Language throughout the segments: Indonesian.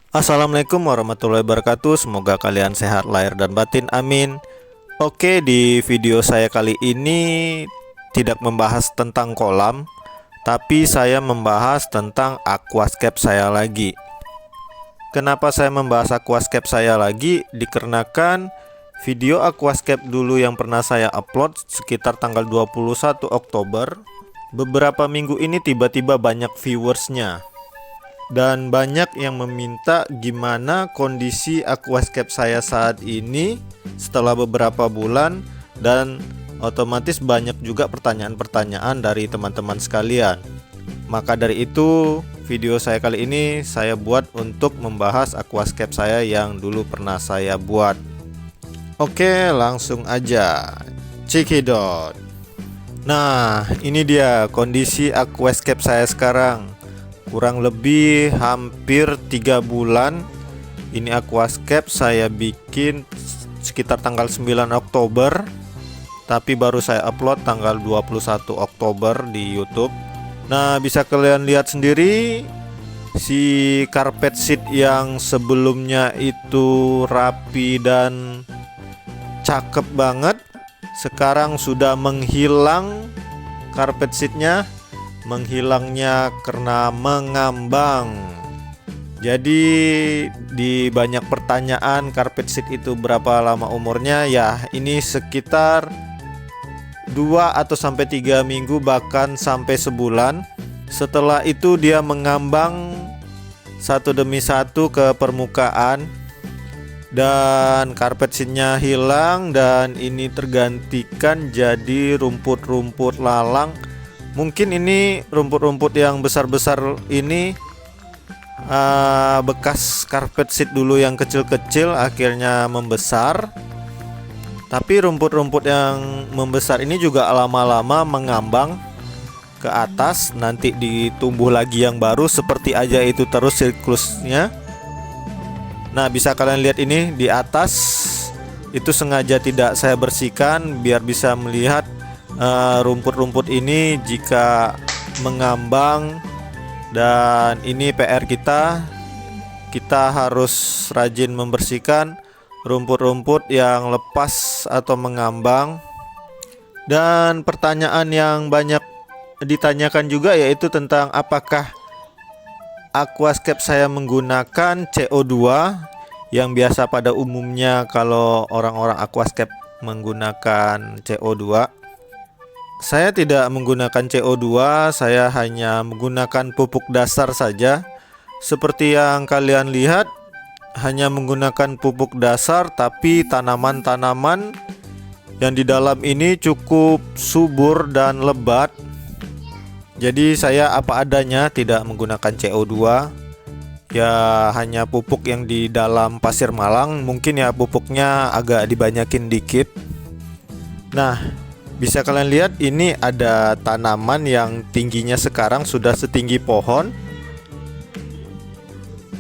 Assalamualaikum warahmatullahi wabarakatuh. Semoga kalian sehat lahir dan batin, amin. Oke, di video saya kali ini tidak membahas tentang kolam, tapi saya membahas tentang aquascape saya lagi. Kenapa saya membahas aquascape saya lagi? Dikarenakan video aquascape dulu yang pernah saya upload sekitar tanggal 21 Oktober, beberapa minggu ini tiba-tiba banyak viewersnya. Dan banyak yang meminta gimana kondisi aquascape saya saat ini setelah beberapa bulan, dan otomatis banyak juga pertanyaan-pertanyaan dari teman-teman sekalian. Maka dari itu video saya kali ini saya buat untuk membahas aquascape saya yang dulu pernah saya buat. Oke, langsung aja cekidot. Nah, ini dia kondisi aquascape saya sekarang. Kurang lebih hampir 3 bulan ini aquascape saya bikin sekitar tanggal 9 Oktober, tapi baru saya upload tanggal 21 Oktober di YouTube. Nah, bisa kalian lihat sendiri si carpet sheet yang sebelumnya itu rapi dan cakep banget, sekarang sudah menghilang carpet sheetnya. Menghilangnya karena mengambang. Jadi di banyak pertanyaan carpet sheet itu berapa lama umurnya, ya ini sekitar 2 atau sampai 3 minggu, bahkan sampai sebulan. Setelah itu dia mengambang satu demi satu ke permukaan dan carpet sheetnya hilang, dan ini tergantikan jadi rumput-rumput lalang. Mungkin ini rumput-rumput yang besar-besar ini bekas carpet sheet dulu yang kecil-kecil akhirnya membesar. Tapi rumput-rumput yang membesar ini juga lama-lama mengambang ke atas, nanti ditumbuh lagi yang baru, seperti aja itu terus siklusnya. Nah, bisa kalian lihat ini di atas itu sengaja tidak saya bersihkan biar bisa melihat rumput-rumput ini jika mengambang. Dan ini PR kita harus rajin membersihkan rumput-rumput yang lepas atau mengambang. Dan pertanyaan yang banyak ditanyakan juga yaitu tentang apakah aquascape saya menggunakan CO2 yang biasa pada umumnya kalau orang-orang aquascape menggunakan CO2. Saya tidak menggunakan CO2, saya hanya menggunakan pupuk dasar saja. Seperti yang kalian lihat, hanya menggunakan pupuk dasar, tapi tanaman-tanaman yang di dalam ini cukup subur dan lebat. Jadi saya apa adanya, tidak menggunakan CO2. Ya hanya pupuk yang di dalam pasir malang, mungkin ya pupuknya agak dibanyakin dikit. Nah, bisa kalian lihat ini ada tanaman yang tingginya sekarang sudah setinggi pohon.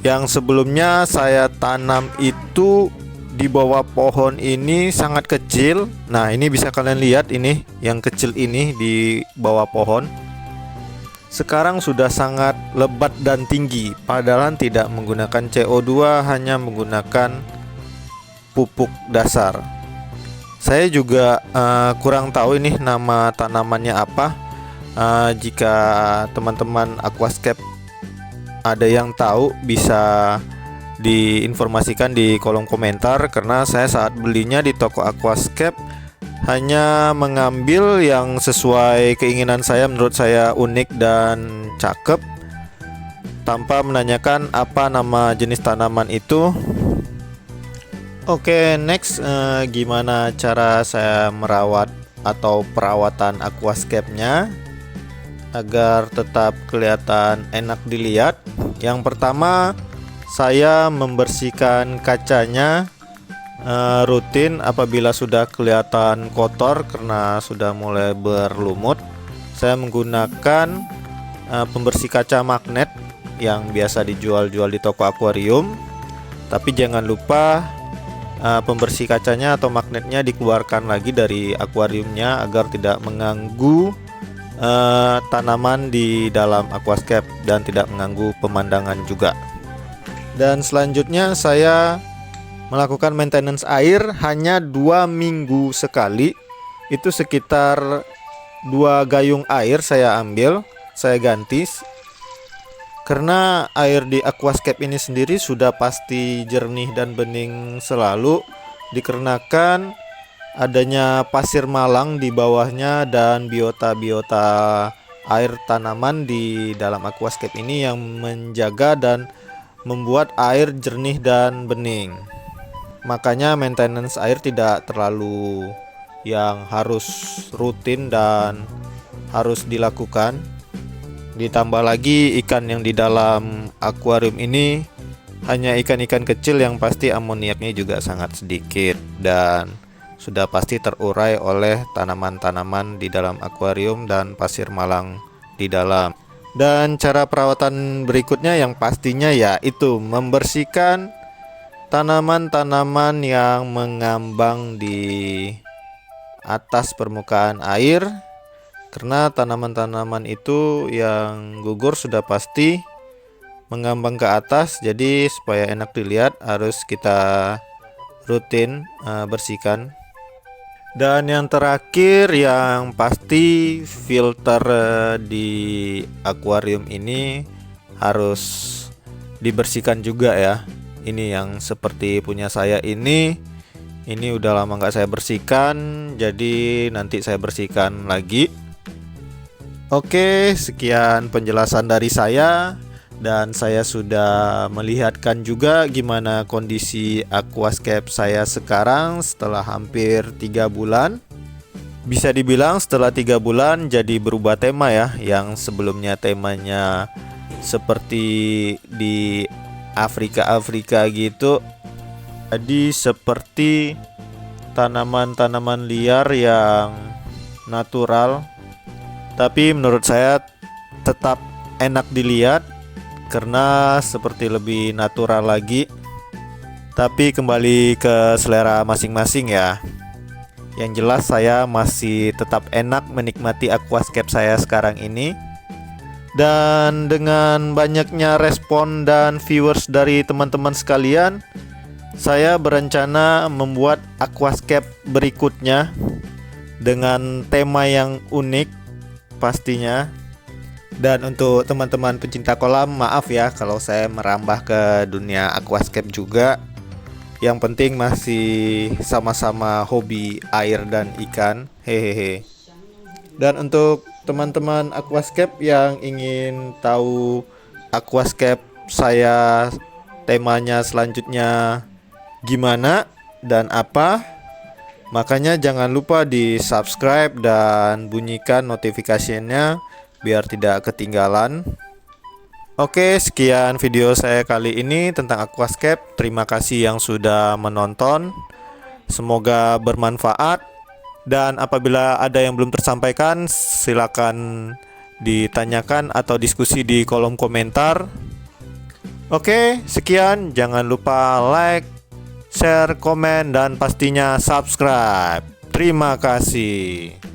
Yang sebelumnya saya tanam itu di bawah pohon ini sangat kecil. Nah, ini bisa kalian lihat ini yang kecil ini di bawah pohon. Sekarang sudah sangat lebat dan tinggi, padahal tidak menggunakan CO2, hanya menggunakan pupuk dasar. Saya juga kurang tahu ini nama tanamannya apa. Jika teman-teman aquascape ada yang tahu bisa diinformasikan di kolom komentar, karena saya saat belinya di toko aquascape hanya mengambil yang sesuai keinginan saya, menurut saya unik dan cakep, tanpa menanyakan apa nama jenis tanaman itu. Oke, next, gimana cara saya merawat atau perawatan aquascape-nya agar tetap kelihatan enak dilihat. Yang pertama, saya membersihkan kacanya rutin apabila sudah kelihatan kotor karena sudah mulai berlumut. Saya menggunakan pembersih kaca magnet yang biasa dijual-jual di toko akuarium. Tapi jangan lupa pembersih kacanya atau magnetnya dikeluarkan lagi dari akuariumnya agar tidak mengganggu tanaman di dalam aquascape dan tidak mengganggu pemandangan juga. Dan selanjutnya saya melakukan maintenance air hanya 2 minggu sekali. Itu sekitar 2 gayung air saya ambil, saya ganti. Karena air di aquascape ini sendiri sudah pasti jernih dan bening selalu, dikarenakan adanya pasir malang di bawahnya dan biota-biota air tanaman di dalam aquascape ini yang menjaga dan membuat air jernih dan bening. Makanya maintenance air tidak terlalu yang harus rutin dan harus dilakukan. Ditambah lagi ikan yang di dalam akuarium ini hanya ikan-ikan kecil yang pasti amoniaknya juga sangat sedikit dan sudah pasti terurai oleh tanaman-tanaman di dalam akuarium dan pasir malang di dalam. Dan cara perawatan berikutnya yang pastinya yaitu membersihkan tanaman-tanaman yang mengambang di atas permukaan air. Karena tanaman-tanaman itu yang gugur sudah pasti mengambang ke atas, jadi supaya enak dilihat harus kita rutin bersihkan. Dan yang terakhir yang pasti filter di akuarium ini harus dibersihkan juga ya. Ini yang seperti punya saya ini udah lama nggak saya bersihkan, jadi nanti saya bersihkan lagi. Oke, sekian penjelasan dari saya. Dan saya sudah melihatkan juga gimana kondisi aquascape saya sekarang setelah hampir 3 bulan. Bisa dibilang setelah 3 bulan jadi berubah tema ya. Yang sebelumnya temanya seperti di Afrika gitu, jadi seperti tanaman-tanaman liar yang natural. Tapi menurut saya tetap enak dilihat karena seperti lebih natural lagi. Tapi kembali ke selera masing-masing ya. Yang jelas saya masih tetap enak menikmati aquascape saya sekarang ini. Dan dengan banyaknya respon dan viewers dari teman-teman sekalian, saya berencana membuat aquascape berikutnya dengan tema yang unik pastinya. Dan untuk teman-teman pecinta kolam, maaf ya kalau saya merambah ke dunia aquascape juga. Yang penting masih sama-sama hobi air dan ikan. Hehehe. Dan untuk teman-teman aquascape yang ingin tahu aquascape saya temanya selanjutnya gimana dan apa, makanya jangan lupa di subscribe dan bunyikan notifikasinya biar tidak ketinggalan. Oke, sekian video saya kali ini tentang aquascape. Terima kasih yang sudah menonton. Semoga bermanfaat. Dan apabila ada yang belum tersampaikan, silakan ditanyakan atau diskusi di kolom komentar. Oke, sekian. Jangan lupa like, share, komen, dan pastinya subscribe. Terima kasih.